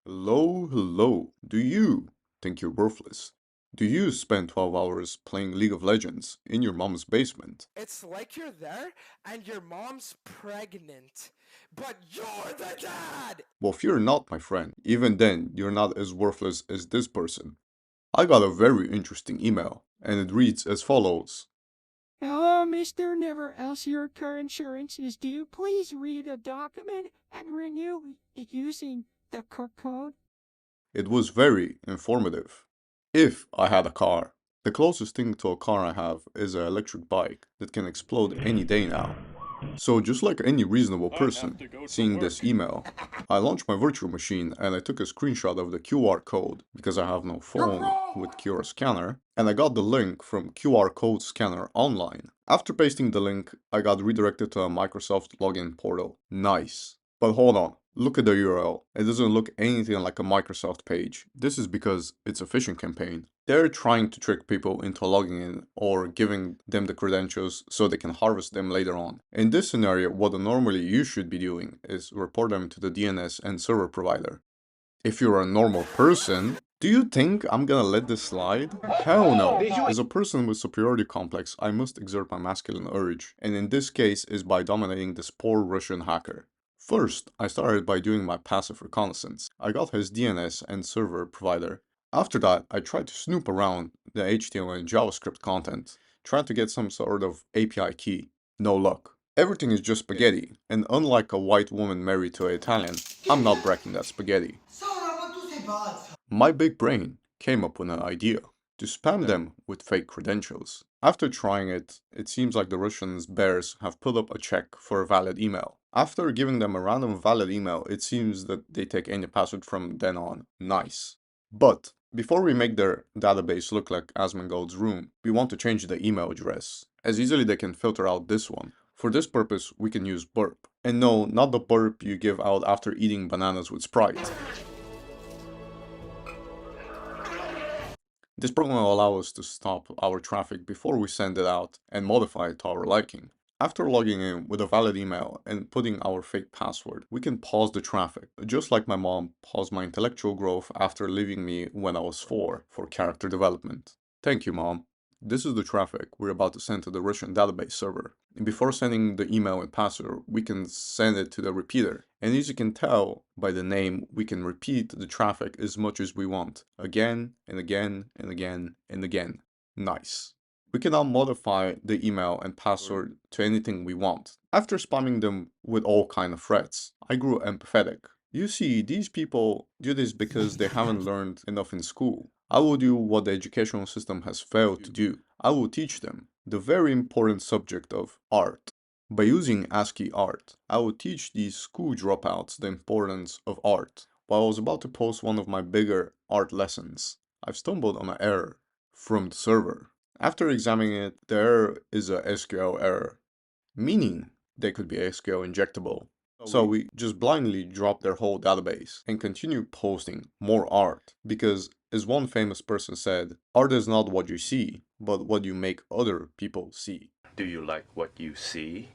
Hello, hello. Do you think you're worthless? Do you spend 12 hours playing League of Legends in your mom's basement? It's like you're there and your mom's pregnant, but you're the dad! Well, if you're not, my friend, even then, you're not as worthless as this person. I got a very interesting email, and it reads as follows. Hello, Mr. Never Else Your car insurance is due. Please read a document and renew it using the code. It was very informative. If I had a car, the closest thing to a car I have is an electric bike that can explode any day now. So just like any reasonable I have person, to go to seeing this work. email, I launched my virtual machine and I took a screenshot of the QR code because I have no phone with QR scanner, and I got the link from QR code scanner online. After pasting the link, I got redirected to a Microsoft login portal. Nice. But hold on, look at the URL. It doesn't look anything like a Microsoft page. This is because it's a phishing campaign. They're trying to trick people into logging in or giving them the credentials so they can harvest them later on. In this scenario, what normally you should be doing is report them to the DNS and server provider. If you're a normal person, do you think I'm gonna let this slide? Hell no. As a person with superiority complex, I must exert my masculine urge, and in this case is by dominating this poor Russian hacker. First, I started by doing my passive reconnaissance. I got his DNS and server provider. After that, I tried to snoop around the HTML and JavaScript content, trying to get some sort of API key. No luck. Everything is just spaghetti, and unlike a white woman married to an Italian, I'm not breaking that spaghetti. My big brain came up with an idea to spam them with fake credentials. After trying it, it seems like the Russians bears have put up a check for a valid email. After giving them a random valid email, it seems that they take any password from then on. Nice. But before we make their database look like Asmongold's room, we want to change the email address, as easily they can filter out this one. For this purpose, we can use burp. And no, not the burp you give out after eating bananas with Sprite. This program will allow us to stop our traffic before we send it out and modify it to our liking. After logging in with a valid email and putting our fake password, we can pause the traffic, just like my mom paused my intellectual growth after leaving me when I was 4 for character development. Thank you, Mom. This is the traffic we're about to send to the Russian database server. And before sending the email and password, we can send it to the repeater. And as you can tell by the name, we can repeat the traffic as much as we want. Again and again and again and again. Nice. We can now modify the email and password to anything we want. After spamming them with all kind of threats, I grew empathetic. You see, these people do this because they haven't learned enough in school. I will do what the educational system has failed to do. I will teach them the very important subject of art. By using ASCII art, I will teach these school dropouts the importance of art. While I was about to post one of my bigger art lessons, I've stumbled on an error from the server. After examining it, the error is a SQL error, meaning they could be SQL injectable. So we just blindly drop their whole database and continue posting more art because, as one famous person said, art is not what you see, but what you make other people see. Do you like what you see?